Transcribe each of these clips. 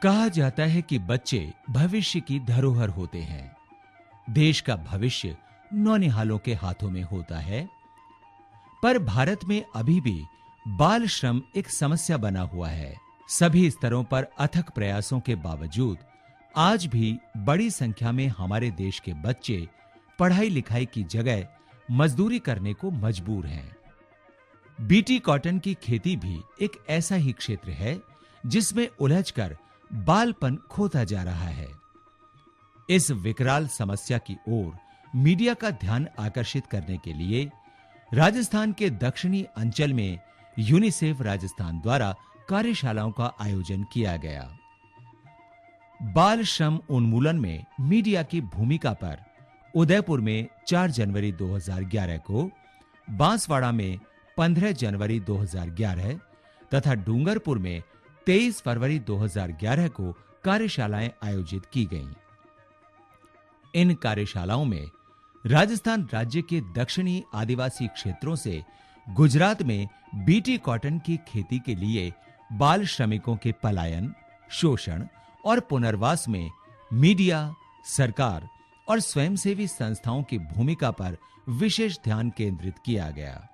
कहा जाता है कि बच्चे भविष्य की धरोहर होते हैं। देश का भविष्य नौनिहालों के हाथों में होता है। पर भारत में अभी भी बाल श्रम एक समस्या बना हुआ है। सभी स्तरों पर अथक प्रयासों के बावजूद आज भी बड़ी संख्या में हमारे देश के बच्चे पढ़ाई लिखाई की जगह मजदूरी करने को मजबूर हैं। बीटी कॉटन की खेती भी एक ऐसा ही क्षेत्र है जिसमें उलझकर बालपन खोता जा रहा है। इस विकराल समस्या की ओर मीडिया का ध्यान आकर्षित करने के लिए राजस्थान के दक्षिणी अंचल में यूनिसेफ राजस्थान द्वारा कार्यशालाओं का आयोजन किया गया। बाल श्रम उन्मूलन में मीडिया की भूमिका पर उदयपुर में 4 जनवरी 2011 को, बांसवाड़ा में 15 जनवरी 2011 तथा डूंगरपुर में 23 फरवरी 2011 को कार्यशालाएं आयोजित की गईं। इन कार्यशालाओं में राजस्थान राज्य के दक्षिणी आदिवासी क्षेत्रों से गुजरात में बीटी कॉटन की खेती के लिए बाल श्रमिकों के पलायन, शोषण और पुनर्वास में मीडिया, सरकार और स्वयंसेवी संस्थाओं की भूमिका पर विशेष ध्यान केंद्रित किया गया।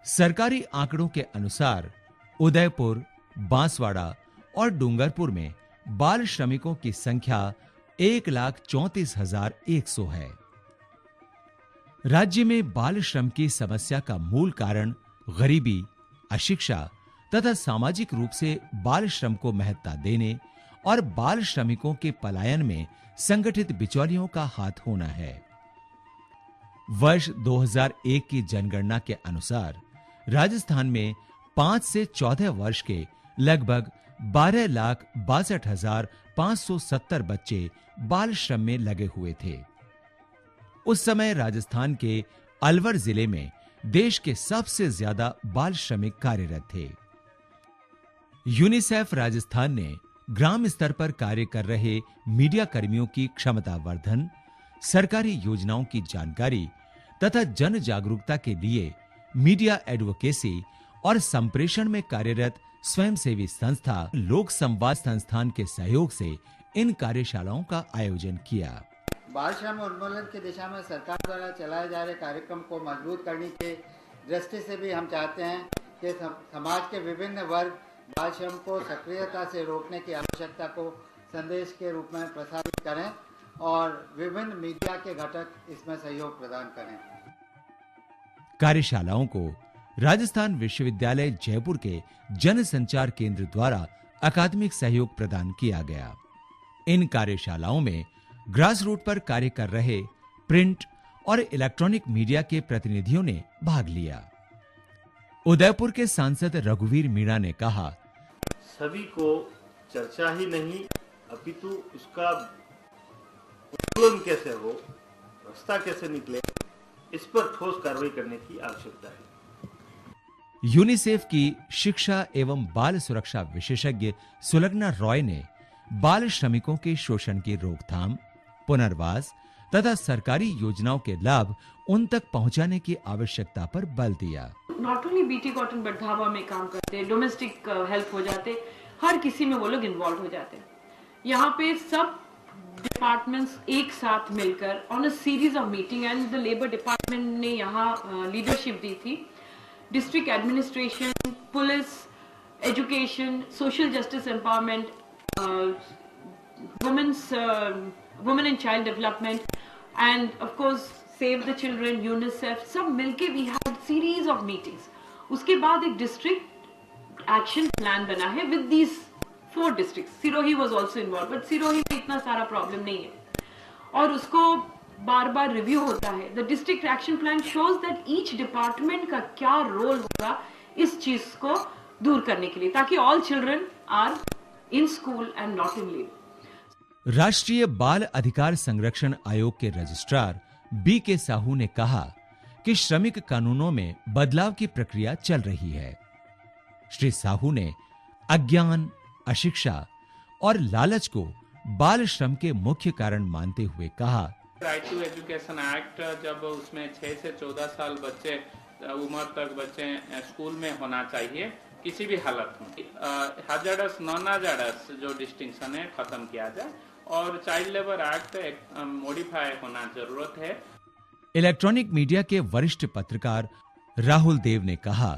सरकारी आंकड़ों के अनुसार उदयपुर, बांसवाड़ा और डूंगरपुर में बाल श्रमिकों की संख्या 1,34,100 है। राज्य में बाल श्रम की समस्या का मूल कारण गरीबी, अशिक्षा तथा सामाजिक रूप से बाल श्रम को महत्ता देने और बाल श्रमिकों के पलायन में संगठित बिचौलियों का हाथ होना है। वर्ष 2001 की जनगणना के अनुसार राजस्थान में 5 से 14 वर्ष के लगभग 12,62,570 बच्चे बाल श्रम में लगे हुए थे। उस समय राजस्थान के अलवर जिले में देश के सबसे ज्यादा बाल श्रमिक कार्यरत थे। यूनिसेफ राजस्थान ने ग्राम स्तर पर कार्य कर रहे मीडिया कर्मियों की क्षमता वर्धन, सरकारी योजनाओं की जानकारी तथा जन जागरूकता के लिए मीडिया एडवोकेसी और संप्रेषण में कार्यरत स्वयंसेवी संस्था लोक संवाद संस्थान के सहयोग से इन कार्यशालाओं का आयोजन किया। बाल श्रम उन्मूलन की दिशा में सरकार द्वारा चलाए जा रहे कार्यक्रम को मजबूत करने की दृष्टि से भी हम चाहते हैं कि समाज के विभिन्न वर्ग बाल श्रम को सक्रियता से रोकने की आवश्यकता को संदेश के रूप में प्रसारित करें और विभिन्न मीडिया के घटक इसमें सहयोग प्रदान करें। कार्यशालाओं को राजस्थान विश्वविद्यालय जयपुर के जन संचार केंद्र द्वारा अकादमिक सहयोग प्रदान किया गया। इन कार्यशालाओं में ग्रास रूट पर कार्य कर रहे प्रिंट और इलेक्ट्रॉनिक मीडिया के प्रतिनिधियों ने भाग लिया। उदयपुर के सांसद रघुवीर मीणा ने कहा, सभी को चर्चा ही नहीं अपितु उसका उन्मूलन कैसे हो, रास्ता कैसे निकले, इस पर ठोस कार्रवाई करने की आवश्यकता है। यूनिसेफ की शिक्षा एवं बाल सुरक्षा विशेषज्ञ सुलग्ना रॉय ने बाल श्रमिकों के शोषण की रोकथाम, पुनर्वास तथा सरकारी योजनाओं के लाभ उन तक पहुंचाने की आवश्यकता पर बल दिया। नॉट ओनली बीटी कॉटन बढ़ावा में काम करते, डोमेस्टिक हेल्प हो जाते, हर किसी में वो लोग इन्वॉल्व हो जाते हैं। यहाँ पे सब डिपार्टमेंट्स एक साथ मिलकर on a series of meeting and the labour department ने यहाँ लीडरशिप दी थी। District administration, police, education, social justice empowerment, women and child development and of course save the children, UNICEF, सब मिलके we had series of meetings. उसके बाद एक district action plan बना है with these 4 districts. Sirohi was also involve, but Sirohi में इतना सारा प्रॉब्लम नहीं है और उसको बार बार रिव्यू होता है। The district action plan shows that each department का क्या रोल होगा इस चीज को दूर करने के लिए, ताकि all children are in school and not in leave. राष्ट्रीय बाल अधिकार संरक्षण आयोग के रजिस्ट्रार बी के साहू ने कहा कि श्रमिक कानूनों में बदलाव की प्रक्रिया चल रही है। श्री साहू ने अज्ञान, अशिक्षा और लालच को बाल श्रम के मुख्य कारण मानते हुए कहा, राइट टू एजुकेशन एक्ट जब उसमें 6 से 14 साल बच्चे उम्र तक बच्चे स्कूल में होना चाहिए किसी भी हालत में, हजारस नॉन हजारस जो डिस्टिंक्शन है खत्म किया जाए और चाइल्ड लेबर एक्ट मॉडिफाई होना जरूरत है। इलेक्ट्रॉनिक मीडिया के वरिष्ठ पत्रकार राहुल देव ने कहा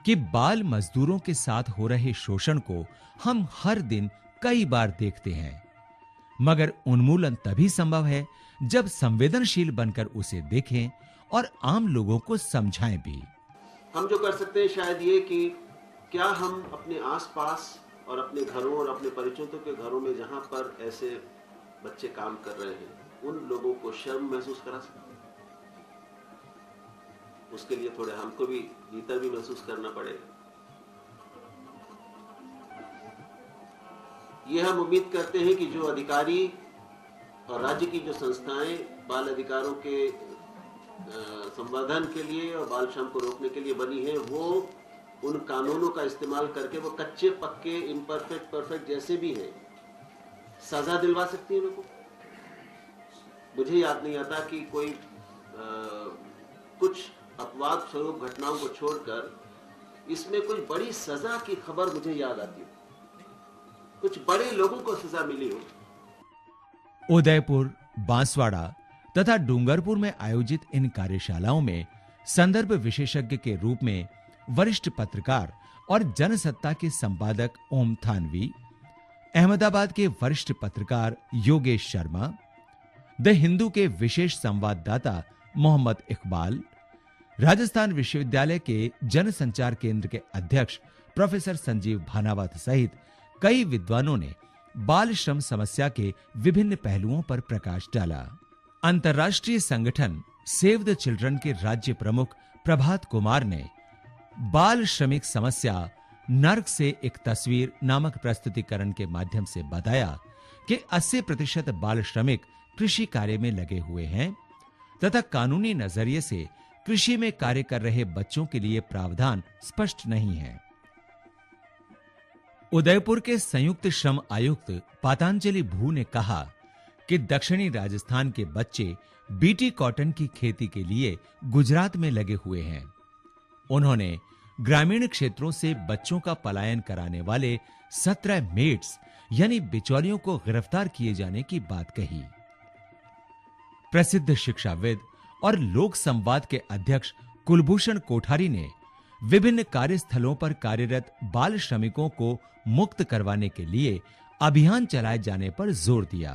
कि बाल मजदूरों के साथ हो रहे शोषण को हम हर दिन कई बार देखते हैं, मगर उन्मूलन तभी संभव है जब संवेदनशील बनकर उसे देखें और आम लोगों को समझाएं भी। हम जो कर सकते हैं शायद ये कि क्या हम अपने आसपास और अपने घरों और अपने परिचितों के घरों में जहां पर ऐसे बच्चे काम कर रहे हैं उन लोगों को शर्म महसूस करा सकते हैं। उसके लिए थोड़े हमको भी भीतर भी महसूस करना पड़ेगा। ये हम उम्मीद करते हैं कि जो अधिकारी और राज्य की जो संस्थाएं बाल अधिकारों के संवर्धन के लिए और बाल श्रम को रोकने के लिए बनी है वो उन कानूनों का इस्तेमाल करके वो कच्चे पक्के इम्परफेक्ट परफेक्ट जैसे भी हैं सजा दिलवा सकती है उनको। मुझे याद नहीं आता कि कोई कुछ अपवाद स्वरूप घटनाओं को छोड़कर इसमें कोई बड़ी सजा की खबर मुझे याद आती है, कुछ बड़े लोगों को सजा मिली हो। उदयपुर, बांसवाड़ा तथा डूंगरपुर में आयोजित इन कार्यशालाओं में संदर्भ विशेषज्ञ के रूप में वरिष्ठ पत्रकार और जनसत्ता के संपादक ओम थानवी, अहमदाबाद के वरिष्ठ पत्रकार योगेश शर्मा, द हिंदू के विशेष संवाददाता मोहम्मद इकबाल, राजस्थान विश्वविद्यालय के जनसंचार केंद्र के अध्यक्ष प्रोफेसर संजीव भानावत सहित कई विद्वानों ने बाल श्रम समस्या के विभिन्न पहलुओं पर प्रकाश डाला। अंतर्राष्ट्रीय संगठन सेव द चिल्ड्रन के राज्य प्रमुख प्रभात कुमार ने बाल श्रमिक समस्या नर्क से एक तस्वीर नामक प्रस्तुतिकरण के माध्यम से बताया कि 80% बाल श्रमिक कृषि कार्य में लगे हुए हैं तथा कानूनी नजरिए से कृषि में कार्य कर रहे बच्चों के लिए प्रावधान स्पष्ट नहीं है। उदयपुर के संयुक्त श्रम आयुक्त पातंजलि भू ने कहा कि दक्षिणी राजस्थान के बच्चे बीटी कॉटन की खेती के लिए गुजरात में लगे हुए हैं। उन्होंने ग्रामीण क्षेत्रों से बच्चों का पलायन कराने वाले 17 मेड्स यानी बिचौलियों को गिरफ्तार किए जाने की बात कही। प्रसिद्ध शिक्षाविद और लोक संवाद के अध्यक्ष कुलभूषण कोठारी ने विभिन्न कार्यस्थलों पर कार्यरत बाल श्रमिकों को मुक्त करवाने के लिए अभियान चलाए जाने पर जोर दिया।